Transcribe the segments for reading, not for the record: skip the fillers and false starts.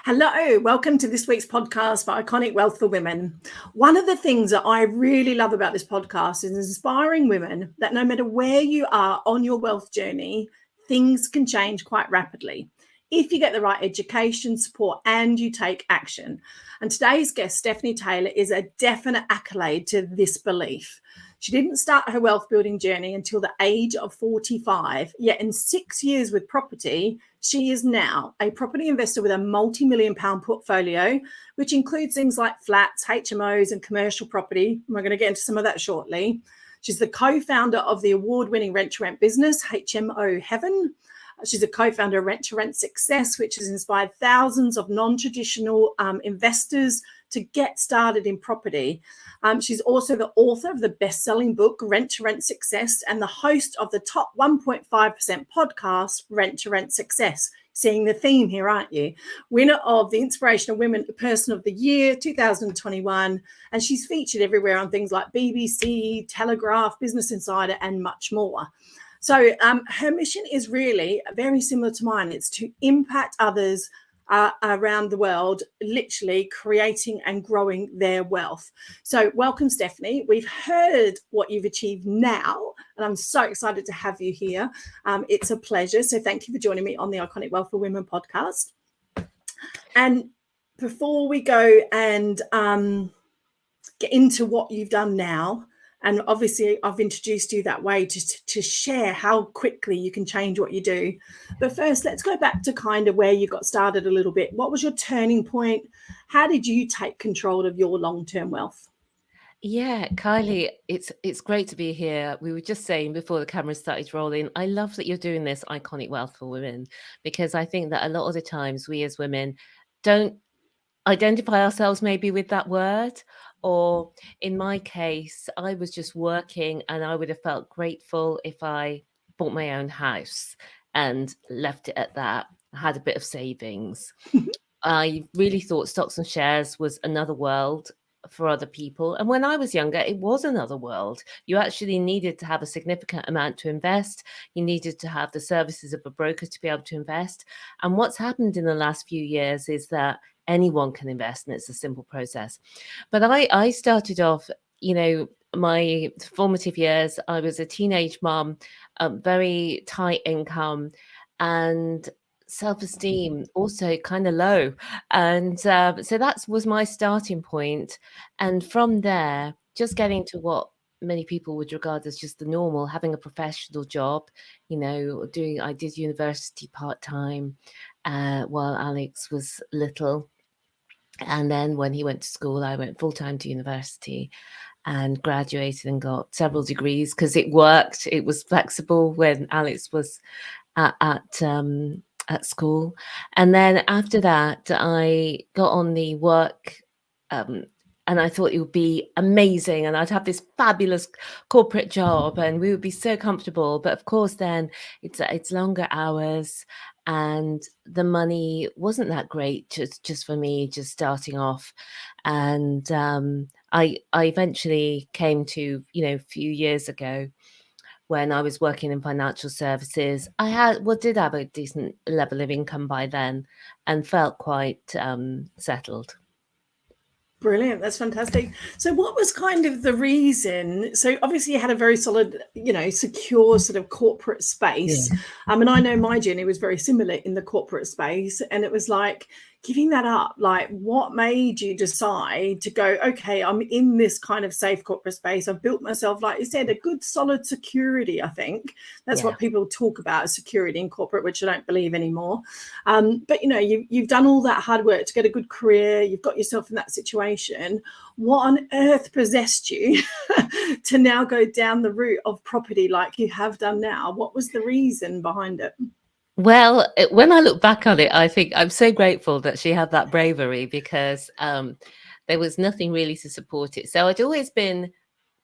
Hello, welcome to this week's podcast for Iconic Wealth for Women. One of the things that I really love about this podcast is inspiring women that no matter where you are on your wealth journey, things can change quite rapidly if you get the right education, support, and you take action. And today's guest, Stephanie Taylor, is a definite accolade to this belief. She didn't start her wealth building journey until the age of 45, yet in 6 years with property, she is now a property investor with a multi-million pound portfolio, which includes things like flats, HMOs, and commercial property. We're going to get into some of that shortly. She's the co-founder of the award-winning rent-to-rent business, HMO Heaven. She's a co-founder of Rent-to-Rent Success, which has inspired thousands of non-traditional investors to get started in property. She's also the author of the best-selling book, Rent-to-Rent Success, and the host of the top 1.5% podcast, Rent-to-Rent Success. Seeing the theme here, aren't you? Winner of the Inspirational Women Person of the Year 2021. And she's featured everywhere on things like BBC, Telegraph, Business Insider, and much more. So her mission is really very similar to mine. It's to impact others around the world, literally creating and growing their wealth. So welcome, Stephanie. We've heard what you've achieved now, and I'm so excited to have you here. It's a pleasure. So thank you for joining me on the Iconic Wealth for Women podcast. And before we go and get into what you've done now, and obviously I've introduced you that way to share how quickly you can change what you do. But first, let's go back to kind of where you got started a little bit. What was your turning point? How did you take control of your long-term wealth? Yeah, Kylie, it's great to be here. We were just saying before the camera started rolling, I love that you're doing this Iconic Wealth for Women, because I think that a lot of the times we as women don't identify ourselves maybe with that word. Or in my case, I was just working and I would have felt grateful if I bought my own house and left it at that. I had a bit of savings. I really thought stocks and shares was another world for other people. And when I was younger, it was another world. You actually needed to have a significant amount to invest. You needed to have the services of a broker to be able to invest. And what's happened in the last few years is that anyone can invest, and it's a simple process. But I started off, my formative years, I was a teenage mom, very tight income, and self-esteem also kind of low. And so that was my starting point. And from there, just getting to what many people would regard as just the normal, having a professional job, I did university part-time while Alex was little. And then when he went to school, I went full-time to university and graduated and got several degrees because it worked. It was flexible when Alex was at school. And then after that, I got on the work, and I thought it would be amazing, and I'd have this fabulous corporate job and we would be so comfortable. But of course, then it's longer hours and the money wasn't that great just for me, just starting off. And I eventually came to, a few years ago, when I was working in financial services, did have a decent level of income by then and felt quite settled. Brilliant. That's fantastic. So what was kind of the reason? So obviously you had a very solid, secure sort of corporate space. Yeah. And I know my journey was very similar in the corporate space. And it was like giving that up, like what made you decide to go, okay, I'm in this kind of safe corporate space. I've built myself, like you said, a good solid security. I think that's what people talk about, security in corporate, which I don't believe anymore. But you've done all that hard work to get a good career. You've got yourself in that situation. What on earth possessed you to now go down the route of property like you have done now? What was the reason behind it? Well, when I look back on it, I think I'm so grateful that she had that bravery, because there was nothing really to support it. So I'd always been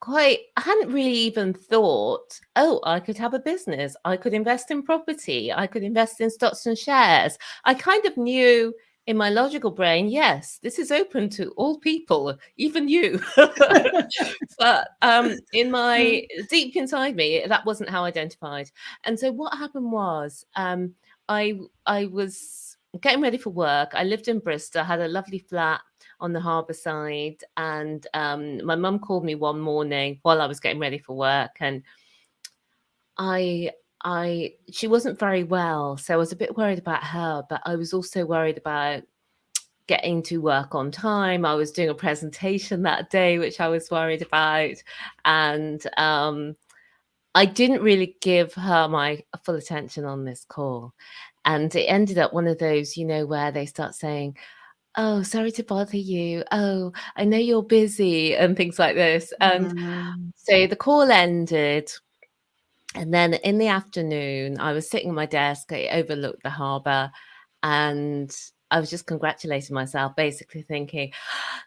I hadn't really even thought, oh, I could have a business. I could invest in property. I could invest in stocks and shares. I kind of knew in my logical brain, yes, this is open to all people, even you. But in my deep inside me, that wasn't how I identified. And so what happened was, I was getting ready for work. I lived in Bristol, had a lovely flat on the harbour side, and my mum called me one morning while I was getting ready for work, and I she wasn't very well, so I was a bit worried about her, but I was also worried about getting to work on time. I was doing a presentation that day, which I was worried about, and I didn't really give her my full attention on this call. And it ended up one of those, where they start saying, "Oh, sorry to bother you. Oh, I know you're busy," and things like this. And Mm. so the call ended. And then in the afternoon, I was sitting at my desk, I overlooked the harbour, and I was just congratulating myself, basically thinking,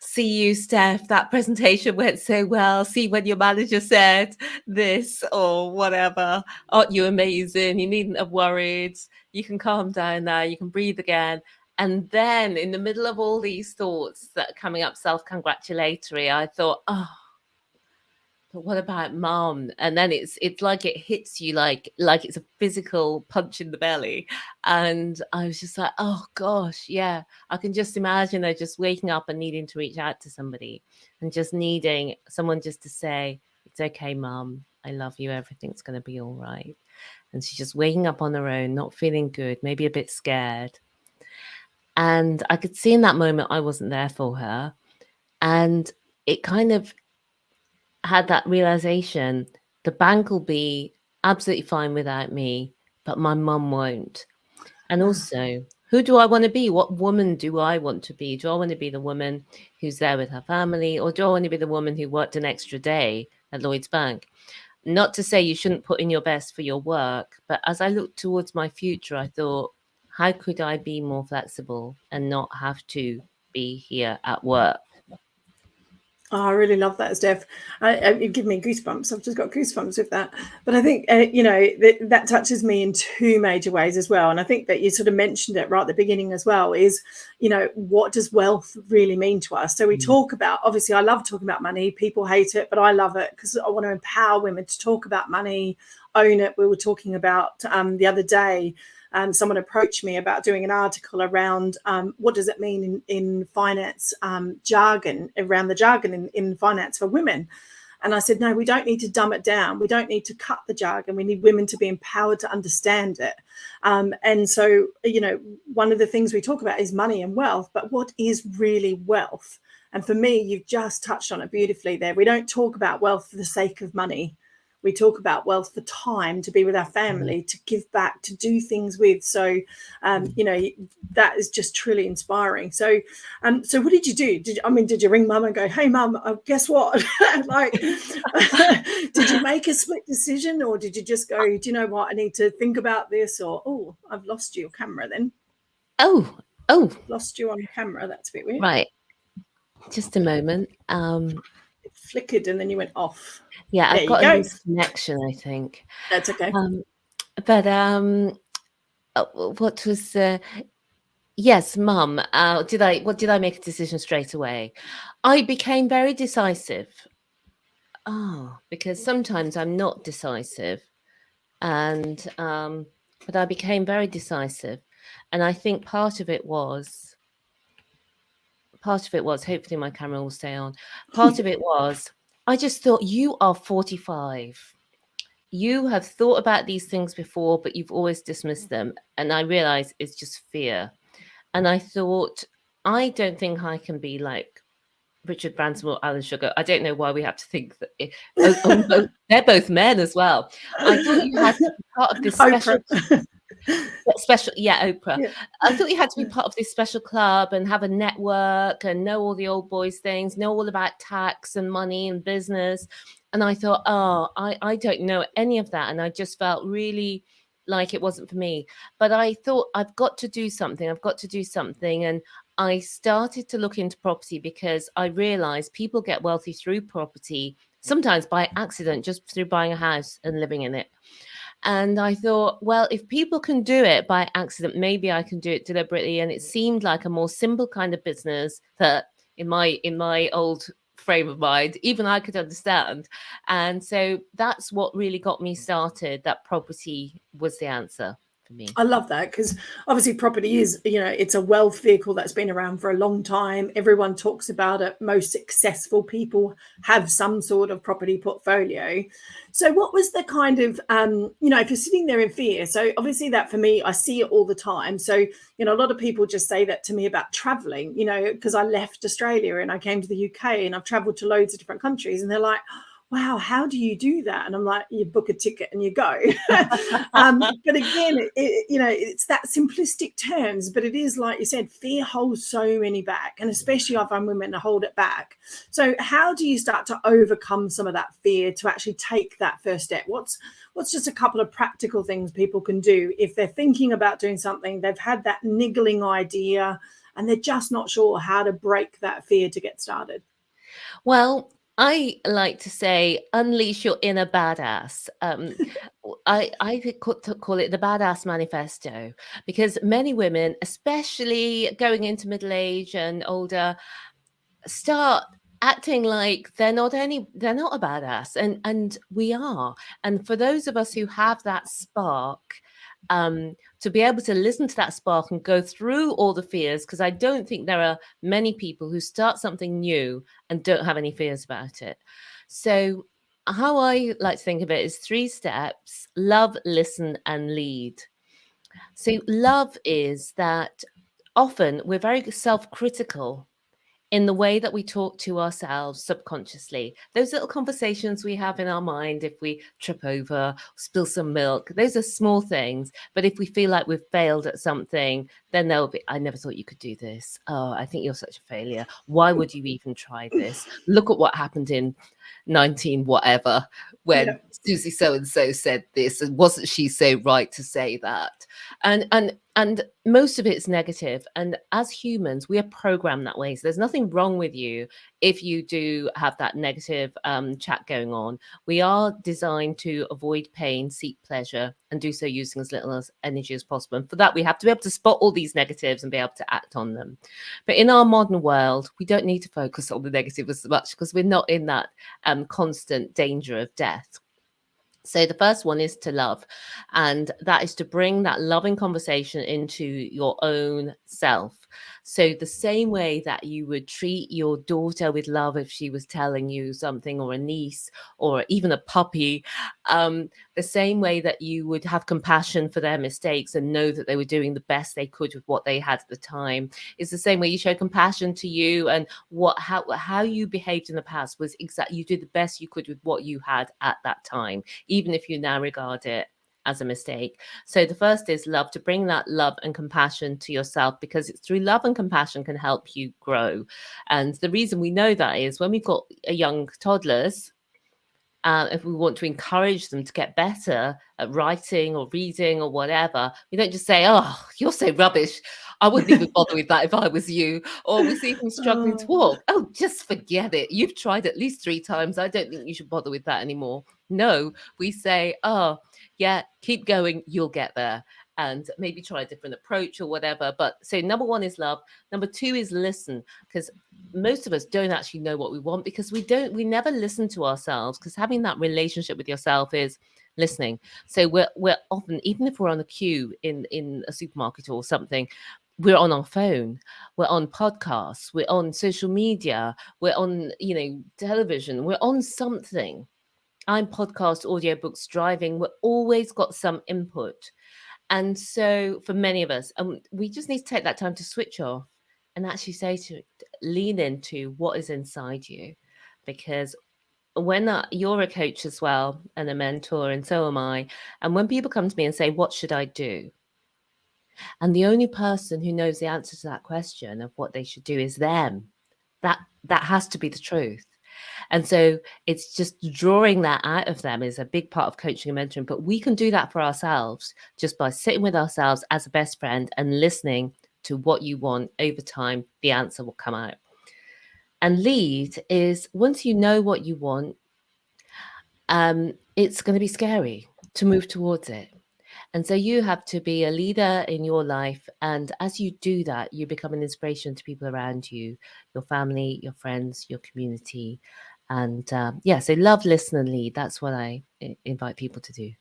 "See you, Steph, that presentation went so well. See when your manager said this or whatever. Aren't you amazing? You needn't have worried. You can calm down now. You can breathe again." And then in the middle of all these thoughts that are coming up self-congratulatory, I thought, "Oh, but what about mom?" And then it's like it hits you like it's a physical punch in the belly. And I was just like, oh gosh, yeah. I can just imagine her just waking up and needing to reach out to somebody and just needing someone just to say, "It's okay, mom. I love you. Everything's gonna be all right." And she's just waking up on her own, not feeling good, maybe a bit scared. And I could see in that moment I wasn't there for her. And it kind of had that realization, the bank will be absolutely fine without me, but my mum won't. And also, who do I want to be? What woman do I want to be? Do I want to be the woman who's there with her family, or do I want to be the woman who worked an extra day at Lloyd's Bank? Not to say you shouldn't put in your best for your work, but as I looked towards my future, I thought, how could I be more flexible and not have to be here at work? Oh, I really love that, Steph. You give me goosebumps. I've just got goosebumps with that. But I think, that touches me in two major ways as well. And I think that you sort of mentioned it right at the beginning as well is, what does wealth really mean to us? So we talk about, obviously, I love talking about money. People hate it, but I love it because I want to empower women to talk about money, own it. We were talking about the other day, someone approached me about doing an article around what does it mean in finance jargon, around the jargon in finance for women. And I said, no, we don't need to dumb it down. We don't need to cut the jargon. We need women to be empowered to understand it. And so, one of the things we talk about is money and wealth, but what is really wealth? And for me, you've just touched on it beautifully there. We don't talk about wealth for the sake of money. We talk about wealth for time, to be with our family, to give back, to do things with. So, that is just truly inspiring. So, so what did you do? Did you ring mum and go, "Hey, mum, guess what?" Like, did you make a split decision, or did you just go, "Do you know what? I need to think about this," or, "Oh, I've lost your camera then." Oh, Lost you on camera. That's a bit weird. right. Just a moment. It flickered and then you went off. Yeah, There I've you got a go. loose connection, I think. That's okay. But what was yes, mum. What did I make a decision straight away? I became very decisive. Oh, because sometimes I'm not decisive, and but I became very decisive, and I think hopefully my camera will stay on. Part of it was I just thought, you are 45. You have thought about these things before, but you've always dismissed them. And I realized it's just fear. And I thought, I don't think I can be like Richard Branson or Alan Sugar. I don't know why we have to think that they're both men as well. I thought you had to be part of this Oprah. Oprah. Yeah. I thought you had to be part of this special club and have a network and know all the old boys things, know all about tax and money and business. And I thought, oh, I don't know any of that. And I just felt really like it wasn't for me. But I thought, I've got to do something. I've got to do something. And I started to look into property because I realized people get wealthy through property, sometimes by accident, just through buying a house and living in it. And I thought, well, if people can do it by accident, maybe I can do it deliberately. And it seemed like a more simple kind of business that in my old frame of mind, even I could understand. And so that's what really got me started, that property was the answer. for me. I love that, because obviously property is, it's a wealth vehicle that's been around for a long time. Everyone talks about it. Most successful people have some sort of property portfolio. So what was the kind of, if you're sitting there in fear, so obviously that for me, I see it all the time. So, a lot of people just say that to me about traveling, because I left Australia and I came to the UK and I've traveled to loads of different countries, and they're like, wow, how do you do that? And I'm like, you book a ticket and you go. But again, it's that simplistic terms, but it is, like you said, fear holds so many back, and especially I find women to hold it back. So how do you start to overcome some of that fear to actually take that first step? What's just a couple of practical things people can do if they're thinking about doing something, they've had that niggling idea, and they're just not sure how to break that fear to get started? Well, I like to say, unleash your inner badass. I could call it the Badass Manifesto, because many women, especially going into middle age and older, start acting like they're not a badass, and we are. And for those of us who have that spark, to be able to listen to that spark and go through all the fears, because I don't think there are many people who start something new and don't have any fears about it. So how I like to think of it is 3 steps: love, listen, and lead. So love is that often we're very self-critical in the way that we talk to ourselves subconsciously. Those little conversations we have in our mind, if we trip over, spill some milk, those are small things. But if we feel like we've failed at something, then they'll be, I never thought you could do this. Oh, I think you're such a failure. Why would you even try this? Look at what happened in 19 whatever when Yeah. Susie so and so said this, and wasn't she so right to say that? And most of it's negative, and as humans we are programmed that way. So there's nothing wrong with you if you do have that negative chat going on. We are designed to avoid pain, seek pleasure, and do so using as little as energy as possible. And for that we have to be able to spot all these negatives and be able to act on them. But in our modern world we don't need to focus on the negative as much, because we're not in that constant danger of death. So the first one is to love, and that is to bring that loving conversation into your own self. So the same way that you would treat your daughter with love if she was telling you something, or a niece, or even a puppy, the same way that you would have compassion for their mistakes and know that they were doing the best they could with what they had at the time, is the same way you show compassion to you, and how you behaved in the past was exactly, you did the best you could with what you had at that time, even if you now regard it as a mistake. So the first is love, to bring that love and compassion to yourself, because it's through love and compassion can help you grow. And the reason we know that is when we've got young toddlers, if we want to encourage them to get better at writing or reading or whatever, we don't just say, oh, you're so rubbish, I wouldn't even bother with that if I was you. Or we see them struggling to Oh, walk, oh, just forget it, you've tried at least 3 times, I don't think you should bother with that anymore. No, we say, oh yeah, keep going, you'll get there, and maybe try a different approach or whatever. But so number 1 is love. Number 2 is listen, because most of us don't actually know what we want, because we never listen to ourselves, because having that relationship with yourself is listening. So we're often, even if we're on a queue in a supermarket or something, we're on our phone, we're on podcasts, we're on social media, we're on television, we're on something. I'm podcast, audiobooks, driving, we're always got some input. And so for many of us, we just need to take that time to switch off and actually lean into what is inside you. Because when you're a coach as well and a mentor, and so am I, and when people come to me and say, what should I do? And the only person who knows the answer to that question of what they should do is them. That has to be the truth. And so it's just drawing that out of them is a big part of coaching and mentoring. But we can do that for ourselves just by sitting with ourselves as a best friend and listening to what you want. Over time, the answer will come out. And lead is, once you know what you want, it's going to be scary to move towards it. And so you have to be a leader in your life. And as you do that, you become an inspiration to people around you, your family, your friends, your community. And so love, listen, and lead. That's what I invite people to do.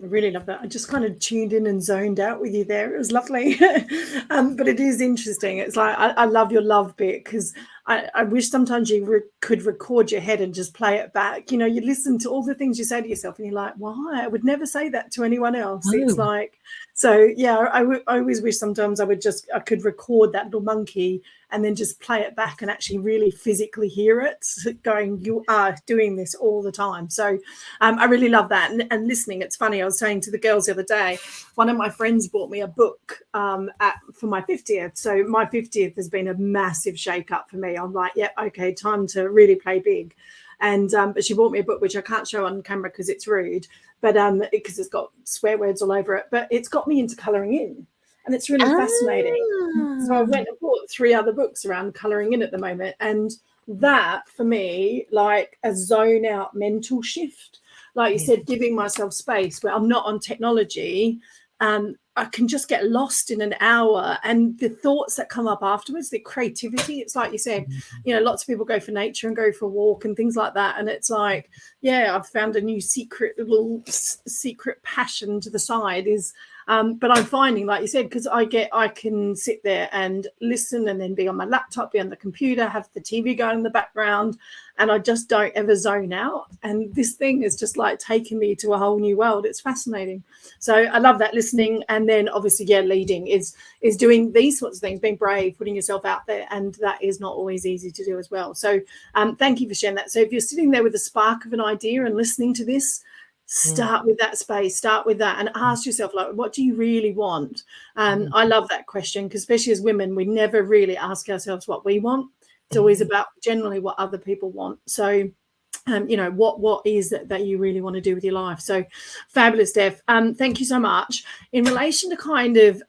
I really love that. I just kind of tuned in and zoned out with you there. It was lovely. But it is interesting. It's like, I love your love bit, because I wish sometimes you could record your head and just play it back. You know, you listen to all the things you say to yourself and you're like, why? I would never say that to anyone else. It's Oh. like, so yeah, I always wish sometimes I could record that little monkey and then just play it back and actually really physically hear it going, you are doing this all the time. So I really love that. And listening, it's funny, I was saying to the girls the other day, one of my friends bought me a book for my 50th. So my 50th has been a massive shake up for me. I'm like, yeah, okay, time to really play big. And but she bought me a book, which I can't show on camera because it's rude, but because it's got swear words all over it, but it's got me into colouring in. And it's really fascinating. So I went and bought 3 other books around colouring in at the moment. And that for me, like a zone out mental shift, like you said, giving myself space where I'm not on technology. I can just get lost in an hour, and the thoughts that come up afterwards, the creativity, it's like you said, you know, lots of people go for nature and go for a walk and things like that, and it's like, yeah, I've found a new secret passion to the side is but I'm finding, like you said, because I can sit there and listen and then be on my laptop, be on the computer, have the TV going in the background, and I just don't ever zone out. And this thing is just like taking me to a whole new world. It's fascinating. So I love that, listening. And then obviously, yeah, leading is doing these sorts of things, being brave, putting yourself out there. And that is not always easy to do as well. So thank you for sharing that. So if you're sitting there with a spark of an idea and listening to this, start with that space, start with that, and ask yourself, like, what do you really want? I love that question, because especially as women, we never really ask ourselves what we want. It's always about generally what other people want. So you know, what is it that you really want to do with your life? So fabulous, Steph. Thank you so much. In relation to kind of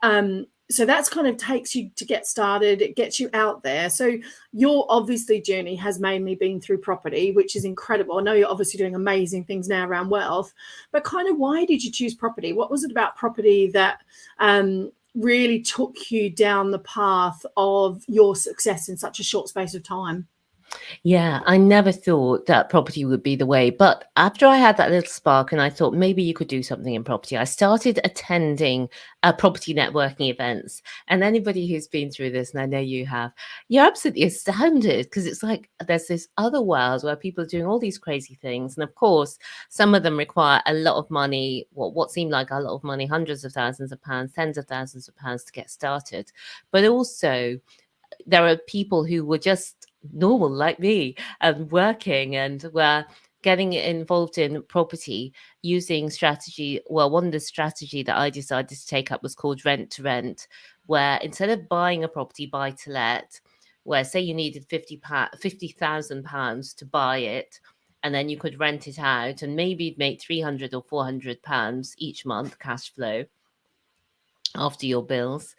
so that's kind of takes you to get started, it gets you out there. So your obviously journey has mainly been through property, which is incredible. I know you're obviously doing amazing things now around wealth, but kind of why did you choose property? What was it about property that really took you down the path of your success in such a short space of time? Yeah, I never thought that property would be the way. But after I had that little spark and I thought maybe you could do something in property, I started attending property networking events. And anybody who's been through this, and I know you have, you're absolutely astounded, because it's like there's this other world where people are doing all these crazy things. And of course, some of them require a lot of money, what seemed like a lot of money, hundreds of thousands of pounds, tens of thousands of pounds to get started. But also, there are people who were just normal like me and working and were getting involved in property using strategy. Well, one of the strategy that I decided to take up was called rent to rent, where instead of buying a property buy to let, where say you needed £50,000 to buy it, and then you could rent it out and maybe make £300 or £400 each month cash flow after your bills.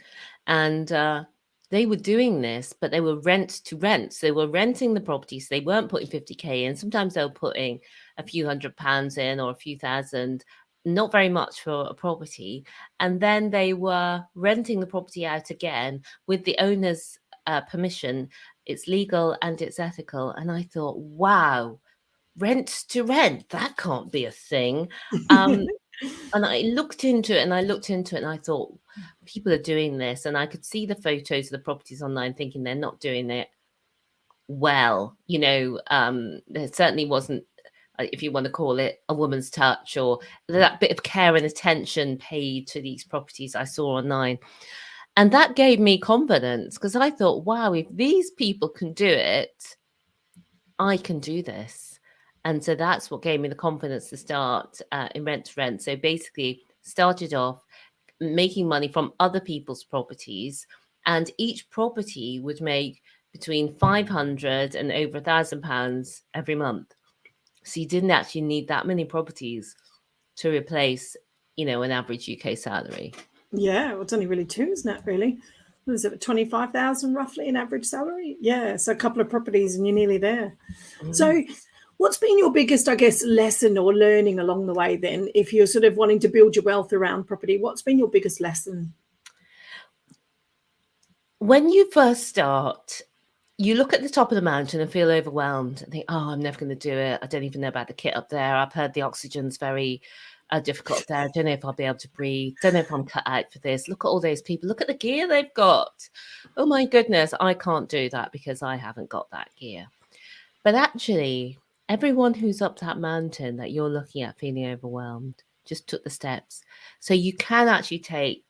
And they were doing this, but they were rent to rent. So they were renting the properties. They weren't putting 50K in. Sometimes they were putting a few £100s in or a few thousand, not very much for a property. And then they were renting the property out again with the owner's permission. It's legal and it's ethical. And I thought, wow, rent to rent, that can't be a thing. And I looked into it and I thought, people are doing this. And I could see the photos of the properties online thinking they're not doing it well. You know, there certainly wasn't, if you want to call it, a woman's touch or that bit of care and attention paid to these properties I saw online. And that gave me confidence, because I thought, wow, if these people can do it, I can do this. And so that's what gave me the confidence to start in rent to rent. So basically started off making money from other people's properties, and each property would make between 500 and over £1,000 every month. So you didn't actually need that many properties to replace, you know, an average UK salary. Yeah, well, it's only really 2, isn't it, really? What is it, 25,000 roughly an average salary? Yeah, so a couple of properties and you're nearly there. So what's been your biggest, I guess, lesson or learning along the way then, if you're sort of wanting to build your wealth around property? What's been your biggest lesson? When you first start, you look at the top of the mountain and feel overwhelmed and think, oh, I'm never going to do it. I don't even know about the kit up there. I've heard the oxygen's very difficult day. I don't know if I'll be able to breathe. Don't know if I'm cut out for this. Look at all those people. Look at the gear they've got. Oh my goodness, I can't do that because I haven't got that gear. But actually, everyone who's up that mountain that you're looking at feeling overwhelmed just took the steps. So you can actually take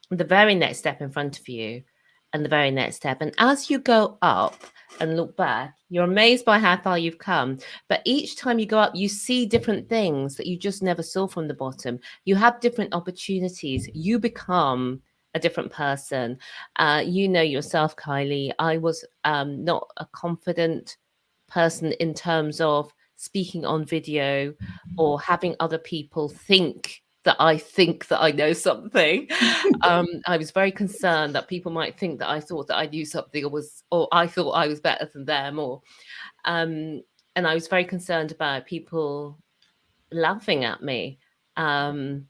the very next step in front of you and the very next step. And as you go up and look back, you're amazed by how far you've come. But each time you go up, you see different things that you just never saw from the bottom. You have different opportunities. You become a different person. You know yourself, Kylie. I was not a confident person in terms of speaking on video or having other people think that I know something. I was very concerned that people might think that I thought that I knew something or I thought I was better than them, and I was very concerned about people laughing at me. But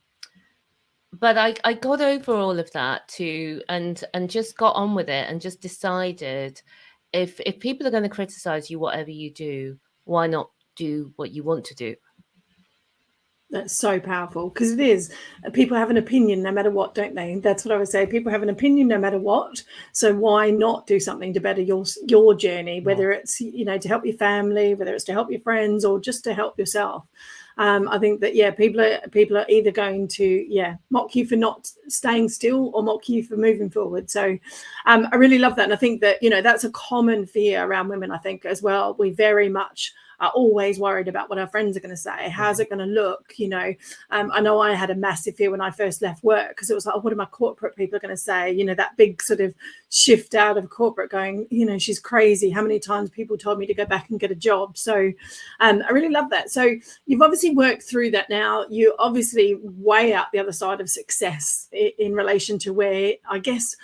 I got over all of that too, and just got on with it, and just decided if people are going to criticize you, whatever you do, why not do what you want to do? That's so powerful, because it is. People have an opinion no matter what, don't they? That's what I would say. People have an opinion no matter what. So why not do something to better your journey, whether it's, to help your family, whether it's to help your friends, or just to help yourself. I think that, people are either going to, mock you for not staying still or mock you for moving forward. So I really love that. And I think that, that's a common fear around women, I think, as well. We very much are always worried about what our friends are going to say. How's it going to look? I know I had a massive fear when I first left work, because it was like, oh, what are my corporate people going to say? That big sort of shift out of corporate, going, she's crazy. How many times people told me to go back and get a job? So I really love that. So you've obviously worked through that now. You obviously way out the other side of success in relation to where, I guess,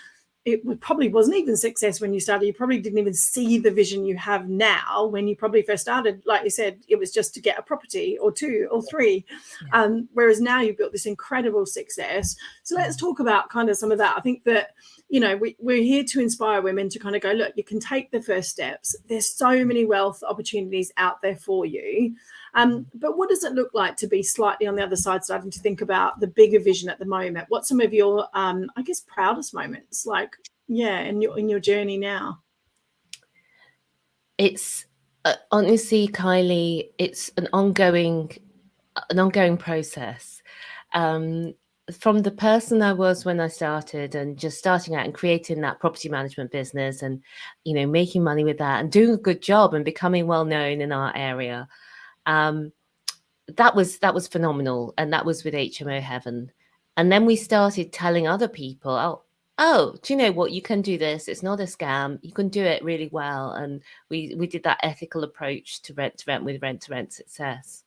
it probably wasn't even success when you started. You probably didn't even see the vision you have now when you probably first started. Like you said, it was just to get a property or two or three. Whereas now you've built this incredible success. So let's talk about kind of some of that. I think that, we're here to inspire women to kind of go, look, you can take the first steps. There's so many wealth opportunities out there for you. But what does it look like to be slightly on the other side, starting to think about the bigger vision at the moment? What's some of your, I guess, proudest moments, like, in your journey now? It's honestly, Kylie, it's an ongoing process. From the person I was when I started, and just starting out and creating that property management business, and making money with that and doing a good job and becoming well known in our area. That was phenomenal, and that was with HMO Heaven. And then we started telling other people, oh, do you know what? You can do this. It's not a scam. You can do it really well. And we did that ethical approach to rent with rent to rent success.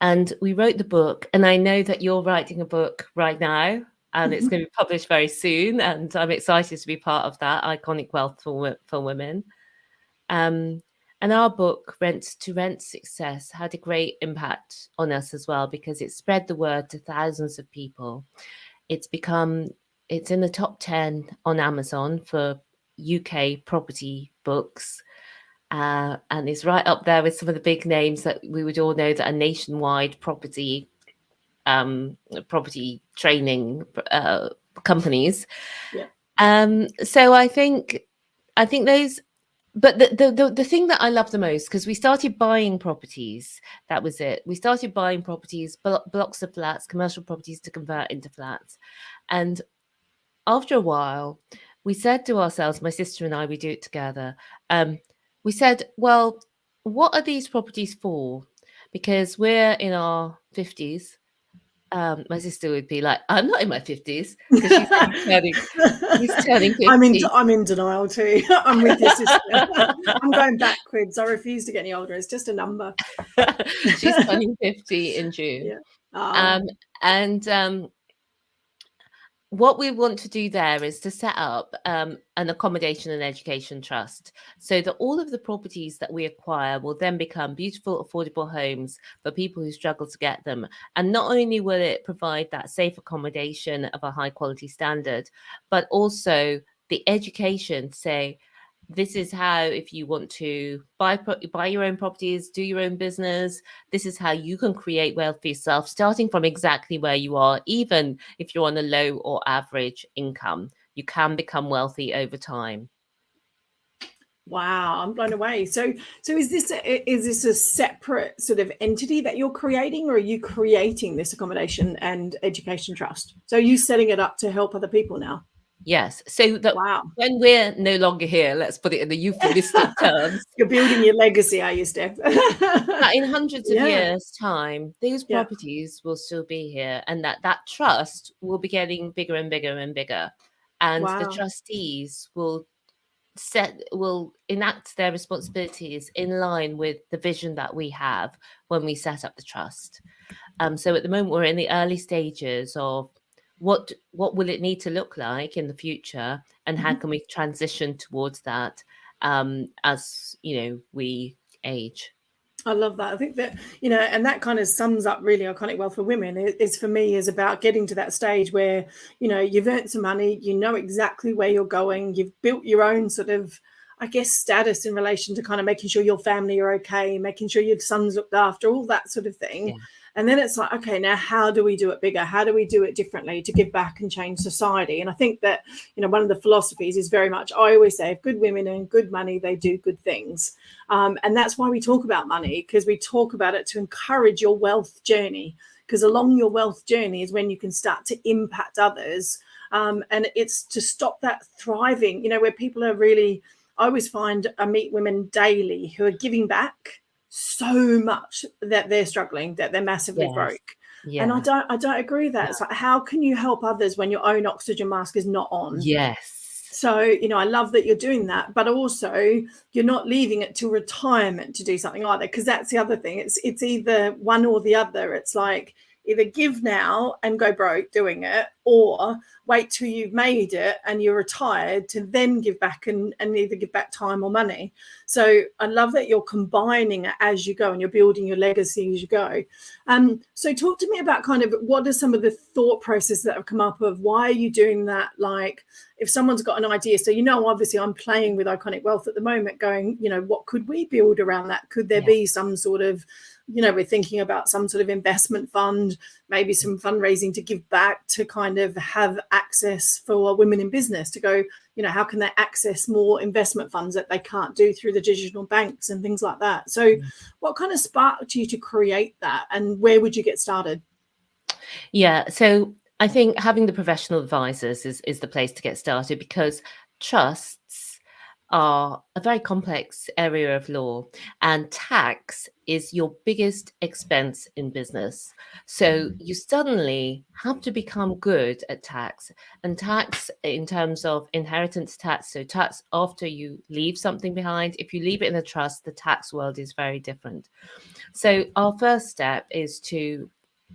And we wrote the book. And I know that you're writing a book right now, and it's going to be published very soon. And I'm excited to be part of that. Iconic Wealth for Women. And our book, Rent to Rent Success, had a great impact on us as well, because it spread the word to thousands of people. It's in the top 10 on Amazon for UK property books. And it's right up there with some of the big names that we would all know that are nationwide property training companies. So I think those. But the thing that I love the most, because we started buying properties, that was it. We started buying properties, blocks of flats, commercial properties to convert into flats. And after a while, we said to ourselves, my sister and I, we do it together. We said, well, what are these properties for? Because we're in our 50s. My sister would be like, I'm not in my 50s, because she's turning 50. I'm in denial too. I'm with your sister. I'm going backwards. I refuse to get any older. It's just a number. She's turning 50 in June. What we want to do there is to set up an accommodation and education trust, so that all of the properties that we acquire will then become beautiful, affordable homes for people who struggle to get them. And not only will it provide that safe accommodation of a high quality standard, but also the education to say, This is how, if you want to buy your own properties, do your own business, this is how you can create wealth for yourself, starting from exactly where you are. Even if you're on a low or average income, you can become wealthy over time. Wow, I'm blown away. So is this a separate sort of entity that you're creating, or are you creating this accommodation and education trust? So are you setting it up to help other people now? Yes. So that Wow. when we're no longer here, let's put it in the euphemistic terms, You're building your legacy, are you, Steph? that in hundreds of Yeah. years' time, those Yeah. properties will still be here, and that trust will be getting bigger and bigger and bigger. And the Wow. trustees will enact their responsibilities in line with the vision that we have when we set up the trust. So at the moment, we're in the early stages of what will it need to look like in the future, and how Mhm. can we transition towards that as we age. I love that. I think that, and that kind of sums up really iconic wealth for women is for me is about getting to that stage where, you've earned some money, you know exactly where you're going, you've built your own sort of, I guess, status in relation to kind of making sure your family are okay, making sure your son's looked after, all that sort of thing. Yeah. And then it's like, okay, now how do we do it bigger? How do we do it differently to give back and change society? And I think that, one of the philosophies is very much, I always say, if good women earn good money, they do good things. And that's why we talk about money, because we talk about it to encourage your wealth journey, because along your wealth journey is when you can start to impact others. And it's to stop that thriving, where people are really, I always find I meet women daily who are giving back so much that they're struggling, that they're massively Yes. broke. And I Yeah. don't agree with that. It's like, how can you help others when your own oxygen mask is not on? Yes. So, I love that you're doing that, but also you're not leaving it till retirement to do something either, because that's the other thing. It's either one or the other. It's like either give now and go broke doing it, or wait till you've made it and you're retired to then give back and either give back time or money. So I love that you're combining it as you go and you're building your legacy as you go. So talk to me about kind of what are some of the thought processes that have come up of why are you doing that? Like, if someone's got an idea, so obviously I'm playing with Iconic Wealth at the moment, going, what could we build around that? Could there be some sort of, we're thinking about some sort of investment fund, maybe some fundraising to give back, to kind of have access for women in business to go, how can they access more investment funds that they can't do through the digital banks and things like that? So what kind of sparked you to create that, and where would you get started? Yeah. So I think having the professional advisors is the place to get started, because trusts are a very complex area of law, and tax is your biggest expense in business. So you suddenly have to become good at tax, and tax in terms of inheritance tax. So tax after you leave something behind. If you leave it in a trust, the tax world is very different. So our first step is to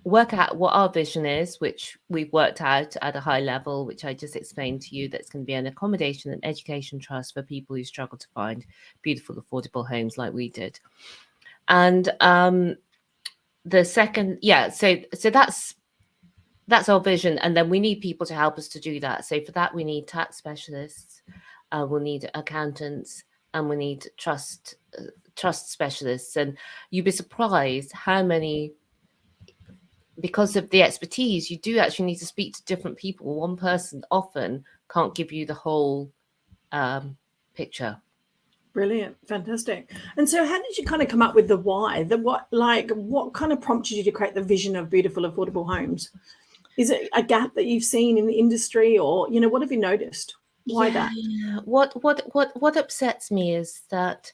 work out what our vision is, which we've worked out at a high level, which I just explained to you. That's going to be an accommodation and education trust for people who struggle to find beautiful, affordable homes like we did. And the second, so that's our vision, and then we need people to help us to do that. So for that, we need tax specialists, we'll need accountants, and we need trust specialists. And you'd be surprised how many, because of the expertise, you do actually need to speak to different people. One person often can't give you the whole picture. Brilliant, fantastic. And so how did you kind of come up with the why? What kind of prompted you to create the vision of beautiful, affordable homes? Is it a gap that you've seen in the industry, or, what have you noticed? Why Yeah. that? What upsets me is that,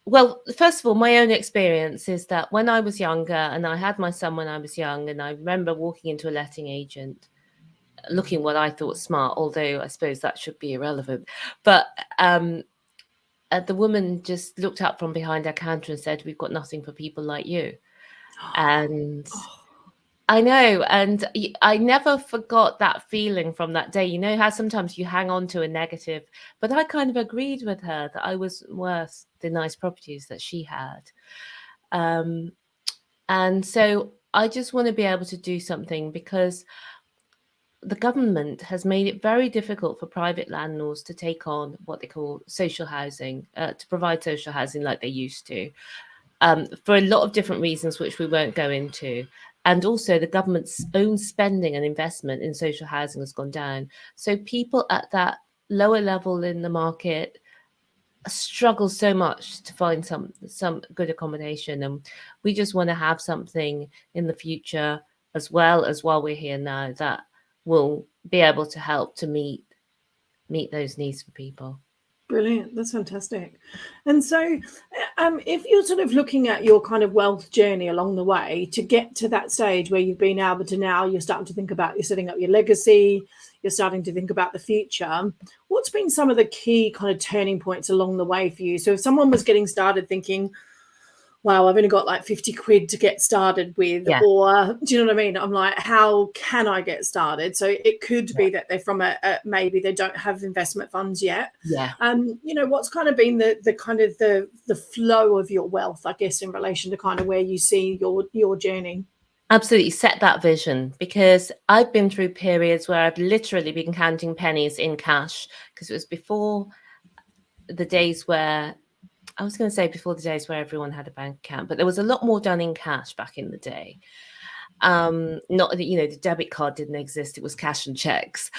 well, first of all, my own experience is that when I was younger, and I had my son when I was young, and I remember walking into a letting agent looking what I thought smart, although I suppose that should be irrelevant. But the woman just looked up from behind her counter and said, "We've got nothing for people like you." And I know, and I never forgot that feeling from that day. You know how sometimes you hang on to a negative, but I kind of agreed with her that I was worth the nice properties that she had. And so I just want to be able to do something, because the government has made it very difficult for private landlords to take on what they call social housing, to provide social housing like they used to, for a lot of different reasons, which we won't go into. And also the government's own spending and investment in social housing has gone down. So people at that lower level in the market struggle so much to find some good accommodation, and we just want to have something in the future as well as while we're here now that will be able to help to meet those needs for people. Brilliant. That's fantastic. And so, if you're sort of looking at your kind of wealth journey along the way to get to that stage where you've been able to, now you're starting to think about, you're setting up your legacy, you're starting to think about the future, what's been some of the key kind of turning points along the way for you? So if someone was getting started thinking, wow, I've only got like 50 quid to get started with, Yeah. or do you know what I mean? I'm like, how can I get started? So it could be that they're from maybe they don't have investment funds yet. Yeah. You know, what's kind of been the kind of the flow of your wealth, I guess, in relation to kind of where you see your journey? Absolutely, set that vision, because I've been through periods where I've literally been counting pennies in cash, because it was before the days where, I was going to say before the days where everyone had a bank account, but there was a lot more done in cash back in the day. Not that, you know, the debit card didn't exist, it was cash and checks.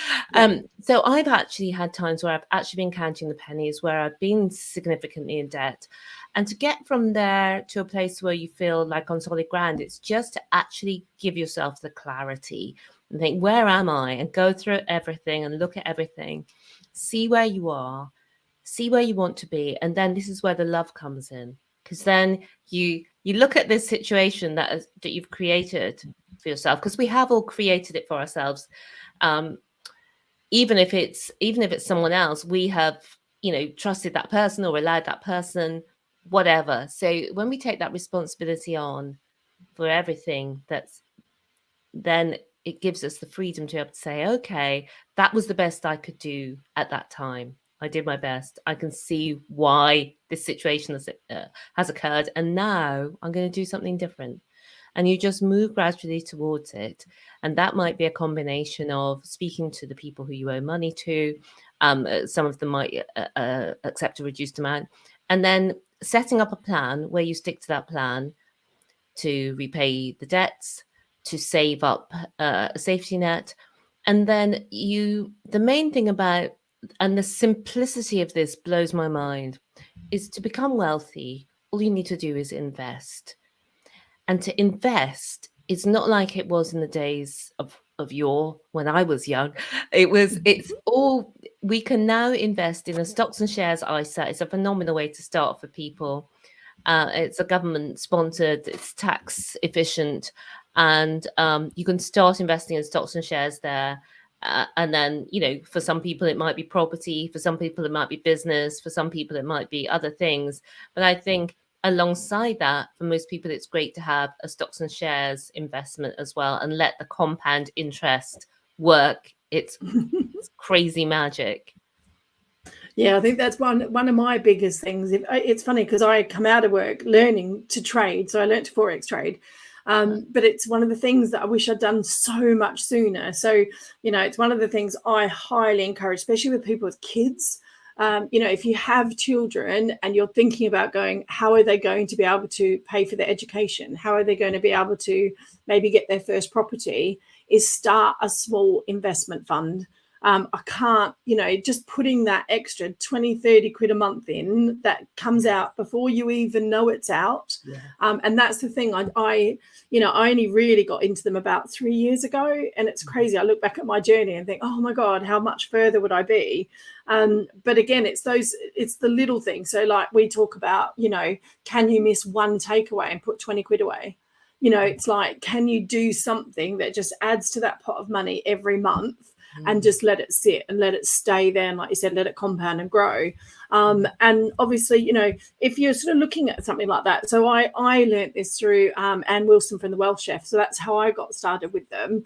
So I've actually had times where I've actually been counting the pennies, where I've been significantly in debt. And to get from there to a place where you feel like on solid ground, it's just to actually give yourself the clarity and think, where am I? And go through everything and look at everything, see where you are, see where you want to be. And then this is where the love comes in, because then you look at this situation that you've created for yourself, because we have all created it for ourselves. Even if it's someone else, we have, you know, trusted that person or allowed that person, whatever. So when we take that responsibility on for everything, then it gives us the freedom to be able to say, okay, that was the best I could do at that time. I did my best. I can see why this situation has occurred, and now I'm going to do something different. And you just move gradually towards it. And that might be a combination of speaking to the people who you owe money to. Some of them might accept a reduced amount. And then setting up a plan where you stick to that plan to repay the debts, to save up a safety net. And then the main thing about, and the simplicity of this blows my mind, is to become wealthy, all you need to do is invest. And to invest, it's not like it was in the days of yore when I was young. It's all, we can now invest in a stocks and shares ISA. It's a phenomenal way to start for people. It's a government sponsored, it's tax efficient, and you can start investing in stocks and shares there. And then, you know, for some people it might be property, for some people it might be business, for some people it might be other things. But I think alongside that, for most people, it's great to have a stocks and shares investment as well, and let the compound interest work. It's crazy magic. Yeah, I think that's one of my biggest things. It's funny because I come out of work learning to trade, so I learned to forex trade. But it's one of the things that I wish I'd done so much sooner. So, you know, it's one of the things I highly encourage, especially with people with kids. You know, if you have children and you're thinking about going, how are they going to be able to pay for their education? How are they going to be able to maybe get their first property? Is start a small investment fund. I can't, you know, just putting that extra 20, 30 quid a month in that comes out before you even know it's out. Yeah. And that's the thing. I only really got into them about 3 years ago, and it's crazy. I look back at my journey and think, oh my God, how much further would I be? But again, it's the little things. So like we talk about, you know, can you miss one takeaway and put 20 quid away? You know, it's like, can you do something that just adds to that pot of money every month and just let it sit and let it stay there? And like you said, let it compound and grow. And obviously, you know, if you're sort of looking at something like that. So I learned this through Anne Wilson from the Wealth Chef. So that's how I got started with them,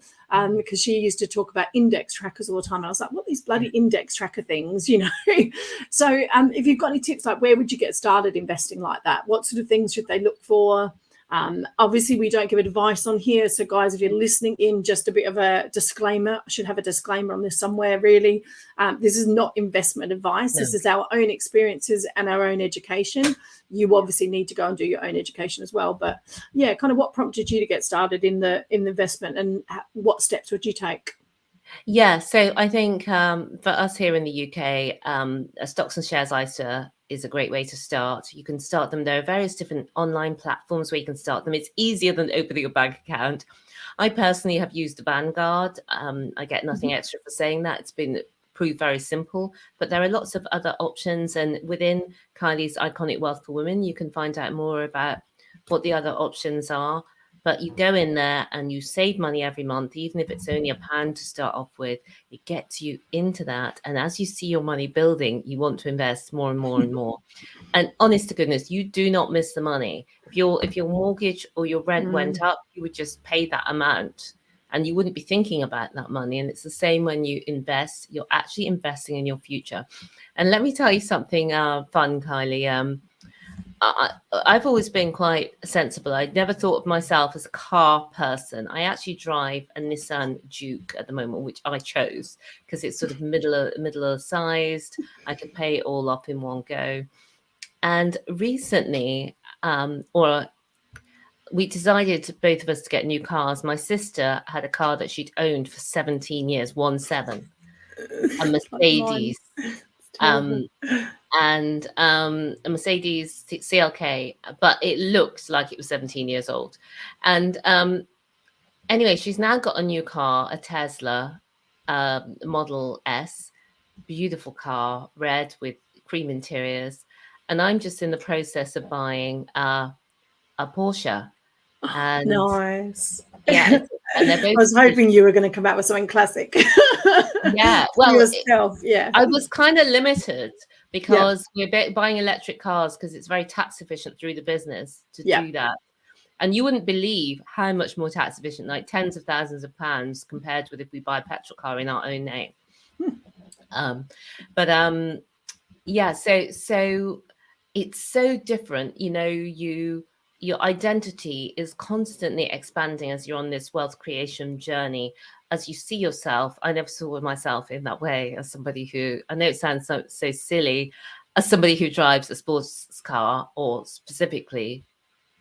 because she used to talk about index trackers all the time. And I was like, what are these bloody index tracker things, you know? So if you've got any tips, like where would you get started investing like that? What sort of things should they look for? Obviously, we don't give advice on here. So, guys, if you're listening in, just a bit of a disclaimer. I should have a disclaimer on this somewhere, really. This is not investment advice. No. This is our own experiences and our own education. You obviously need to go and do your own education as well. But yeah, kind of what prompted you to get started in the investment, and what steps would you take? Yeah, so I think for us here in the UK, a stocks and shares ISA is a great way to start. You can start them. There are various different online platforms where you can start them. It's easier than opening a bank account. I personally have used Vanguard. I get nothing extra for saying that. It's been proved very simple, but there are lots of other options. And within Kylie's Iconic Wealth for Women, you can find out more about what the other options are. But you go in there and you save money every month, even if it's only £1 to start off with. It gets you into that. And as you see your money building, you want to invest more and more and more. And honest to goodness, you do not miss the money. If your mortgage or your rent went up, you would just pay that amount and you wouldn't be thinking about that money. And it's the same when you invest. You're actually investing in your future. And let me tell you something fun, Kylie. I've always been quite sensible. I never thought of myself as a car person. I actually drive a Nissan Juke at the moment, which I chose because it's sort of middle sized. I could pay it all off in one go. And recently, we decided, both of us, to get new cars. My sister had a car that she'd owned for 17 years, 17, a Mercedes. And a Mercedes CLK, but it looked like it was 17 years old. And anyway, she's now got a new car, a Tesla Model S, beautiful car, red with cream interiors. And I'm just in the process of buying a Porsche. And nice. Yeah, and they're both. I was hoping you were going to come out with something classic. Yeah, well, yourself, yeah. I was kind of limited because we're buying electric cars because it's very tax efficient through the business to do that. And you wouldn't believe how much more tax efficient, like tens of thousands of pounds compared with if we buy a petrol car in our own name. Yeah, so it's so different. You know, your identity is constantly expanding as you're on this wealth creation journey. As you see yourself, I never saw myself in that way as somebody who, I know it sounds so silly, as somebody who drives a sports car, or specifically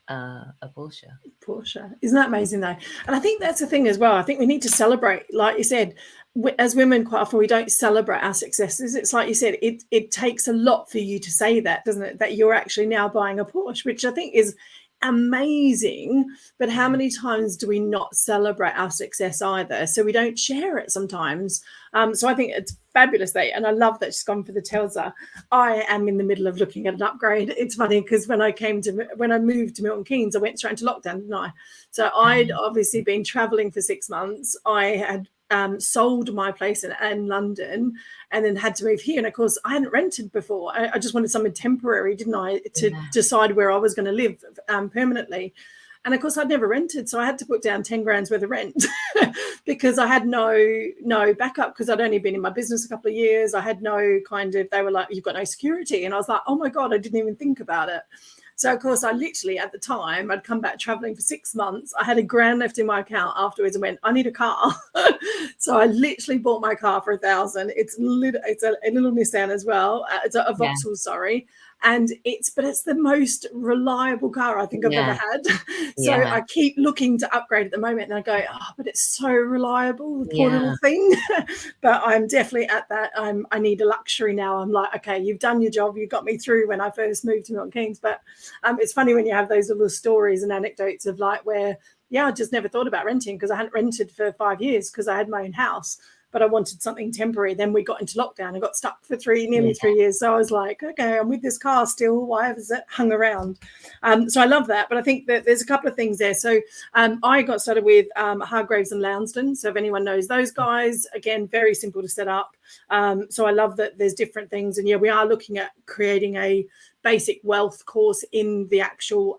a Porsche. Isn't that amazing though? And I think that's the thing as well. I think we need to celebrate, like you said, as women, quite often we don't celebrate our successes. It's like you said, it takes a lot for you to say that, doesn't it? That you're actually now buying a Porsche, which I think is amazing. But how many times do we not celebrate our success either? So we don't share it sometimes. So I think it's fabulous that, and I love that she's gone for the Tesla. I am in the middle of looking at an upgrade. It's funny because when I moved to Milton Keynes, I went straight into lockdown, didn't I? So I'd obviously been traveling for 6 months. I had sold my place in London and then had to move here. And of course, I hadn't rented before. I just wanted something temporary, didn't I, to decide where I was going to live permanently. And of course, I'd never rented. So I had to put down 10 grand's worth of rent because I had no backup, because I'd only been in my business a couple of years. I had no they were like, you've got no security. And I was like, oh my God, I didn't even think about it. So, of course, I literally, at the time, I'd come back traveling for 6 months. I had £1 grand left in my account afterwards and went, I need a car. So I literally bought my car for £1,000. It's a little Nissan as well. It's a Vauxhall, sorry. And it's the most reliable car I think I've ever had. So I keep looking to upgrade at the moment, and I go, oh, but it's so reliable, the poor little thing. But I'm definitely at that. I need a luxury now. I'm like, okay, you've done your job. You got me through when I first moved to Milton Keynes. But it's funny when you have those little stories and anecdotes of like where, I just never thought about renting because I hadn't rented for 5 years because I had my own house. But I wanted something temporary. Then we got into lockdown and got stuck for nearly 3 years. So I was like, okay, I'm with this car still. Why has it hung around? So I love that. But I think that there's a couple of things there. So I got started with Hargraves and Lounsden. So if anyone knows those guys, again, very simple to set up. So I love that there's different things. And yeah, we are looking at creating a basic wealth course in the actual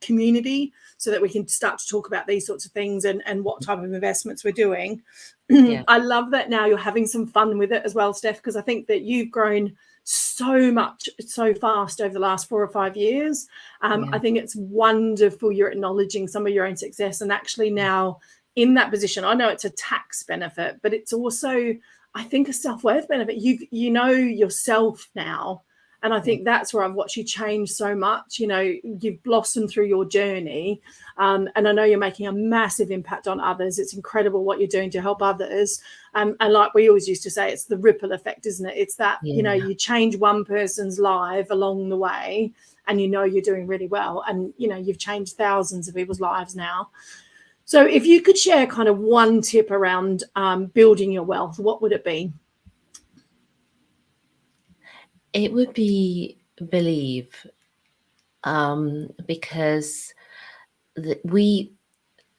community so that we can start to talk about these sorts of things and what type of investments we're doing. Yeah. I love that now you're having some fun with it as well, Steph, because I think that you've grown so much so fast over the last 4 or 5 years. I think it's wonderful you're acknowledging some of your own success and actually now in that position. I know it's a tax benefit, but it's also, I think, a self-worth benefit. You know yourself now. And I think that's where I've watched you change so much. You know, you've blossomed through your journey. And I know you're making a massive impact on others. It's incredible what you're doing to help others. And like we always used to say, it's the ripple effect, isn't it? It's that, you know, you change one person's life along the way and you know you're doing really well. And, you know, you've changed thousands of people's lives now. So if you could share kind of one tip around building your wealth, what would it be? It would be believe, because we've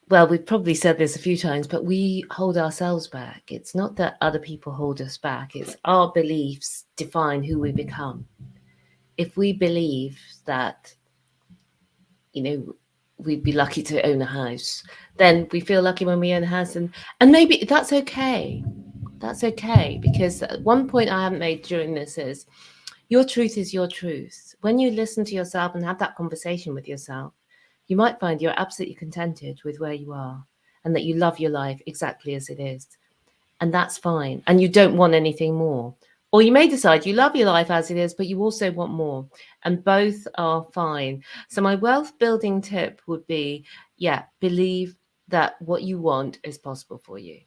probably said this a few times, but we hold ourselves back. It's not that other people hold us back. It's our beliefs define who we become. If we believe that, you know, we'd be lucky to own a house, then we feel lucky when we own a house. And maybe that's okay. That's okay. Because one point I haven't made during this is your truth is your truth. When you listen to yourself and have that conversation with yourself, you might find you're absolutely contented with where you are and that you love your life exactly as it is. And that's fine. And you don't want anything more. Or you may decide you love your life as it is, but you also want more. And both are fine. So my wealth building tip would be, believe that what you want is possible for you.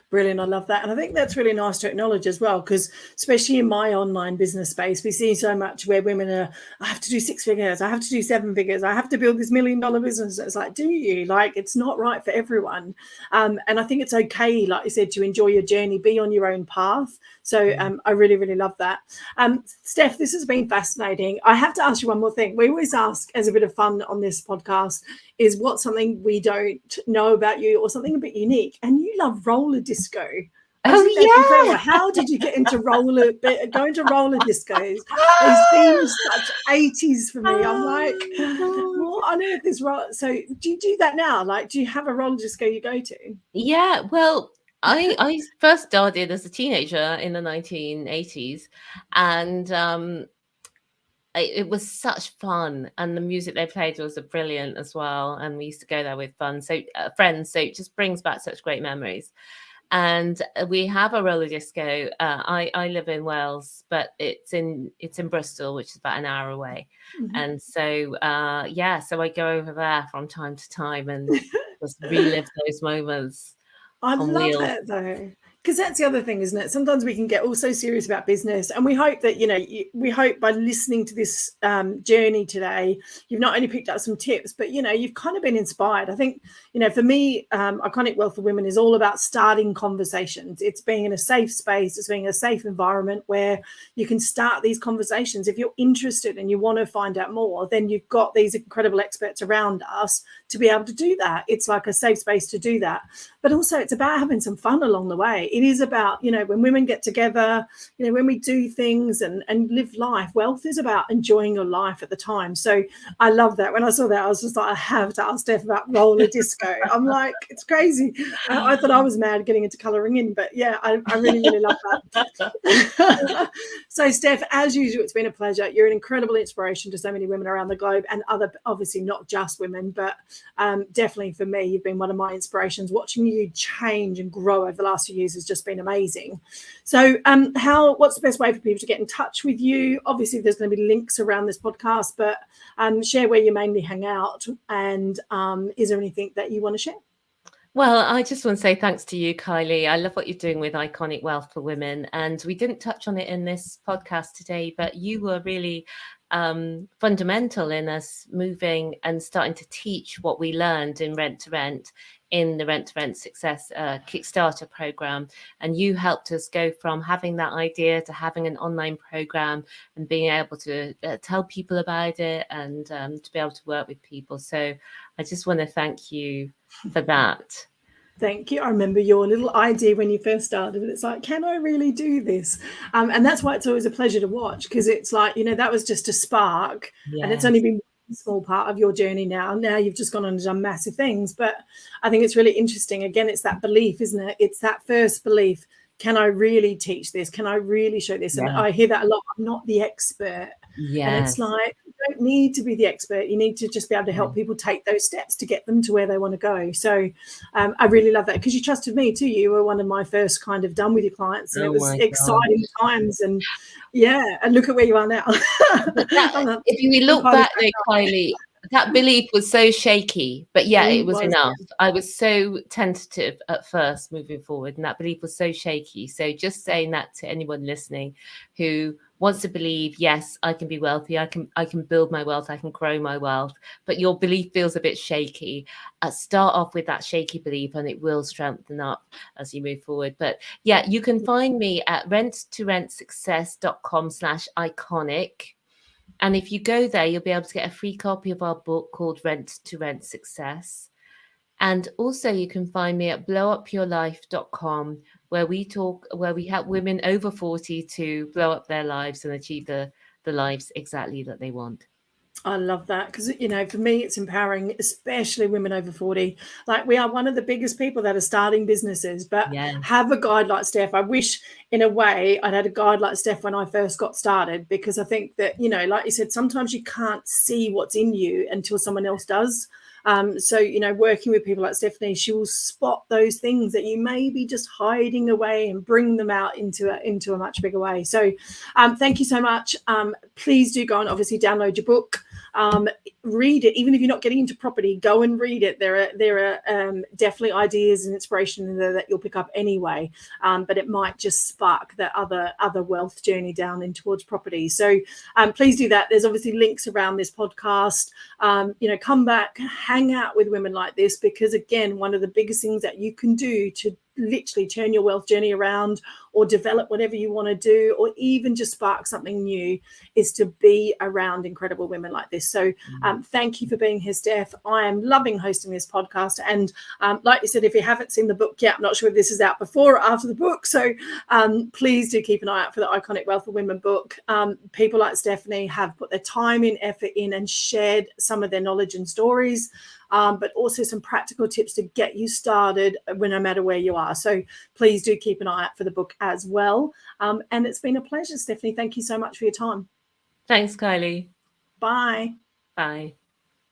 Brilliant. I love that. And I think that's really nice to acknowledge as well, because especially in my online business space, we see so much where women are, I have to do 6 figures, I have to do 7 figures, I have to build this $1 million business. It's like, do you? Like, it's not right for everyone. And I think it's okay, like you said, to enjoy your journey, be on your own path. So I really, really love that. Steph, this has been fascinating. I have to ask you one more thing. We always ask, as a bit of fun on this podcast, is what's something we don't know about you or something a bit unique? And you love roller disco. Incredible. How did you get into going to roller discos? They seem such 80s for me. I'm like, what on earth is roller? So do you do that now? Like, do you have a roller disco you go to? Yeah, well, I first started as a teenager in the 1980s, and it was such fun, and the music they played was brilliant as well, and we used to go there with friends, so it just brings back such great memories. And we have a roller disco. I live in Wales, but it's in Bristol, which is about an hour away. And so so I go over there from time to time and just relive those moments. I On love wheels. it though, because that's the other thing, isn't it? Sometimes we can get all so serious about business, and we hope that, you know, we hope by listening to this journey today, you've not only picked up some tips, but, you know, you've kind of been inspired. I think, you know, for me, Iconic Wealth for Women is all about starting conversations. It's being in a safe space, it's being a safe environment where you can start these conversations. If you're interested and you want to find out more, then you've got these incredible experts around us to be able to do that. It's like a safe space to do that. But also it's about having some fun along the way. It is about, you know, when women get together, you know, when we do things and live life, wealth is about enjoying your life at the time. So I love that. When I saw that, I was just like, I have to ask Steph about roller disco. I'm like, it's crazy. I thought I was mad getting into colouring in, but yeah, I really, really love that. So Steph, as usual, it's been a pleasure. You're an incredible inspiration to so many women around the globe, and other, obviously not just women, but definitely for me, you've been one of my inspirations. Watching you change and grow over the last few years has just been amazing. So what's the best way for people to get in touch with you? Obviously there's going to be links around this podcast, but share where you mainly hang out, and is there anything that you want to share? Well, I just want to say thanks to you, Kylie. I love what you're doing with Iconic Wealth for Women. And we didn't touch on it in this podcast today, but you were really fundamental in us moving and starting to teach what we learned in Rent to Rent in the Rent to Rent Success Kickstarter program. And you helped us go from having that idea to having an online program and being able to tell people about it and to be able to work with people. So I just want to thank you for that. Thank you. I remember your little idea when you first started. It's like, can I really do this? And that's why it's always a pleasure to watch, because it's like, that was just a spark, and it's only Yes. been a small part of your journey now. Now you've just gone on and done massive things. But I think it's really interesting. Again, it's that belief, isn't it? It's that first belief. Can I really teach this? Can I really show this? And Yeah. I hear that a lot. I'm not the expert. And it's Yes. like, you don't need to be the expert. You need to just be able to help people take those steps to get them to where they want to go. So I really love that, because you trusted me too. You were one of my first kind of done with your clients, and it Oh was my exciting times. And and look at where you are now. But if you look back though, Kylie, that belief was so shaky, but yeah, it was enough. I was so tentative at first moving forward, and that belief was so shaky. So just saying that to anyone listening who wants to believe, yes, I can be wealthy, I can build my wealth, I can grow my wealth, but your belief feels a bit shaky. Start off with that shaky belief, and it will strengthen up as you move forward. But yeah, you can find me at renttoRentSuccess.com/iconic. And if you go there, you'll be able to get a free copy of our book called Rent to Rent Success. And also you can find me at blowupyourlife.com, where we help women over 40 to blow up their lives and achieve the lives exactly that they want. I love that, because, for me, it's empowering, especially women over 40. Like, we are one of the biggest people that are starting businesses, but have a guide like Steph. I wish, in a way, I'd had a guide like Steph when I first got started, because I think that, like you said, sometimes you can't see what's in you until someone else does. So, working with people like Stephanie, she will spot those things that you may be just hiding away and bring them out into a much bigger way. So thank you so much. Please do go and obviously download your book. Read it. Even if you're not getting into property, go and read it. There are definitely ideas and inspiration in there that you'll pick up anyway, but it might just spark that other wealth journey down in towards property. So please do that. There's obviously links around this podcast. Come back, hang out with women like this, because again, one of the biggest things that you can do to literally turn your wealth journey around, or develop whatever you want to do, or even just spark something new, is to be around incredible women like this. So thank you for being here, Steph. I am loving hosting this podcast. And like you said, if you haven't seen the book yet, I'm not sure if this is out before or after the book. So please do keep an eye out for the Iconic Wealth of Women book. People like Stephanie have put their time in, effort in, and shared some of their knowledge and stories. But also some practical tips to get you started no matter where you are. So please do keep an eye out for the book as well. And it's been a pleasure, Stephanie. Thank you so much for your time. Thanks, Kylie. Bye. Bye.